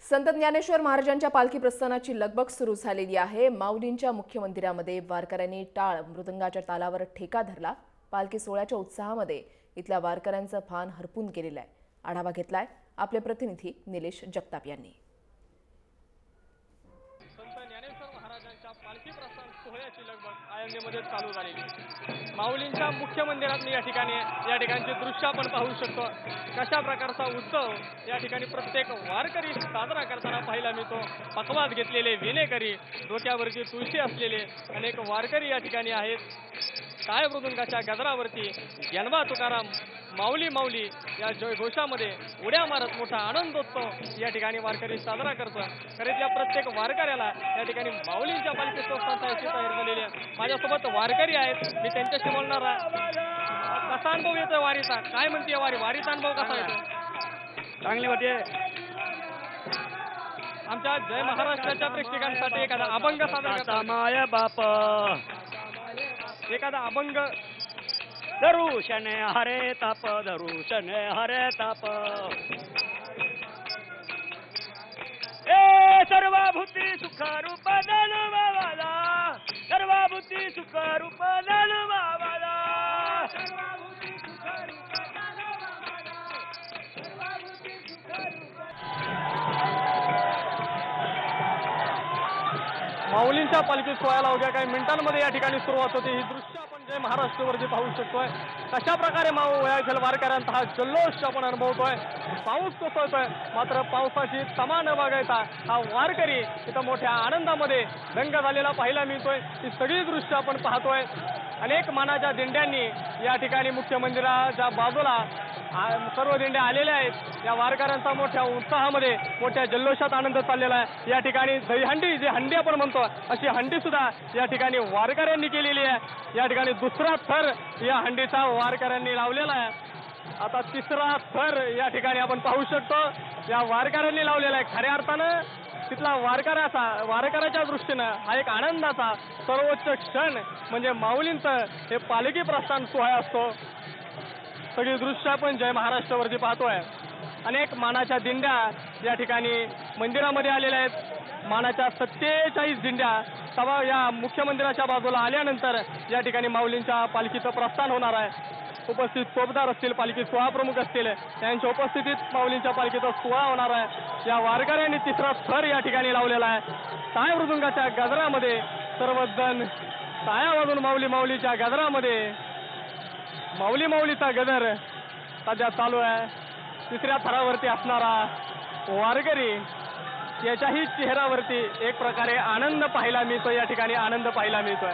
संत ज्ञानेश्वर महाराजांच्या पालखी प्रस्थानाची लगबग सुरू झालेली आहे। माऊलींच्या मुख्य मंदिरामध्ये वारकऱ्यांनी टाळ मृदंगाच्या तालावर ठेका धरला। पालखी सोहळ्याच्या उत्साहामध्ये इथल्या वारकऱ्यांचं भान हरपून गेलेलं आहे। आढावा घेतलाय आपले प्रतिनिधी निलेश जगताप यांनी। संत ज्ञानेश्वर महाराजांच्या पालखी प्रस्थान सोहळ्याची लगबग आळंदीमध्ये चालू झालेली। माऊलींच्या मुख्य मंदिरात या ठिकाणचे दृश्य आपण पाहू शकतो। कशा प्रकारचा उत्सव या ठिकाणी प्रत्येक वारकरी साजरा करताना पाहायला मिळतो। पकवाज घेतलेले विनेकरी, डोक्यावरती तुळशी असलेले अनेक वारकरी या ठिकाणी आहेत। टाळ मृदुंगाच्या गजरावरती ज्ञानोबा तुकाराम माऊली माऊली या जयघोषामध्ये उड्या मारत मोठा आनंदोत्सव या ठिकाणी वारकरी साजरा करतो। खरेच्या प्रत्येक वारकऱ्याला या ठिकाणी माऊलींच्या पालखी सोहळ्याची तयारी झालेली आहे। माझ्यासोबत वारकरी आहेत, मी त्यांच्याशी बोलणार आहे। कसा अनुभव येतोय वारीचा? काय म्हणते वारीचा अनुभव कसा येतो? चांगली होते। आमच्या जय महाराष्ट्राच्या प्रेक्षकांसाठी एखादा अभंग सादर करता? माय बाप एखादा अभंग। दरुशन हरे ताप, दरुशन हरे ताप, ए सर्वभूती सुख रूप धनुबाबाला, सर्वभूती सुख रूप धनुबाबाला। माऊलींच्या पालखी सोहळ्याला अवघ्या काही मिनिटांमध्ये या ठिकाणी सुरुवात होते। ही दृश्य आपण जय महाराष्ट्रावरती पाहू शकतोय। कशा प्रकारे वयातील वारकऱ्यांचा हा जल्लोष आपण अनुभवतोय। पाऊस कोसळतोय, मात्र पावसाची तमा न बघता हा वारकरी इथं मोठ्या आनंदामध्ये दंग झालेला पाहायला मिळतोय। ही सगळी दृश्य आपण पाहतोय। अनेक मानाच्या दिंड्यांनी या ठिकाणी मुख्य मंदिराच्या बाजूला सर्व दिंड्या आलेल्या आहेत। या वारकऱ्यांचा मोठ्या उत्साहामध्ये मोठ्या जल्लोषात आनंद चाललेला आहे। या ठिकाणी दहीहंडी, जे हंडी आपण म्हणतो, अशी हंडी सुद्धा या ठिकाणी वारकऱ्यांनी केलेली आहे। या ठिकाणी दुसरा थर या हंडीचा वारकऱ्यांनी लावलेला आहे। आता तिसरा थर या ठिकाणी आपण पाहू शकतो या वारकऱ्यांनी लावलेला आहे। खऱ्या अर्थानं तिथला वारकऱ्याच्या दृष्टीनं हा एक आनंदाचा सर्वोच्च क्षण म्हणजे माऊलींचं हे पालखी प्रस्थान सोहळा असतो। सगळी दृश्य आपण जय महाराष्ट्रावरती पाहतोय। अनेक मानाच्या दिंड्या या ठिकाणी मंदिरामध्ये आलेल्या आहेत। मानाच्या 47 दिंड्या सभा या मुख्य मंदिराच्या बाजूला आल्यानंतर या ठिकाणी माऊलींच्या पालखीचं प्रस्थान होणार आहे। उपस्थित तोफदार असतील, पालखी सोहळा प्रमुख असतील, यांच्या उपस्थितीत माऊलींच्या पालखीचा सोहळा होणार आहे। या वारकऱ्यांनी तिसरा थर या ठिकाणी लावलेला आहे। टाळ मृदुंगाच्या गजरामध्ये सर्वजण टाळ्या वाजून माऊली माऊलीच्या गजरामध्ये माऊली माऊलीचा गजर सध्या चालू आहे। तिसऱ्या थरावरती असणारा वारकरी याच्याही चेहऱ्यावरती एक प्रकारे आनंद पाहायला मिळतो। या ठिकाणी आनंद पाहायला मिळतोय।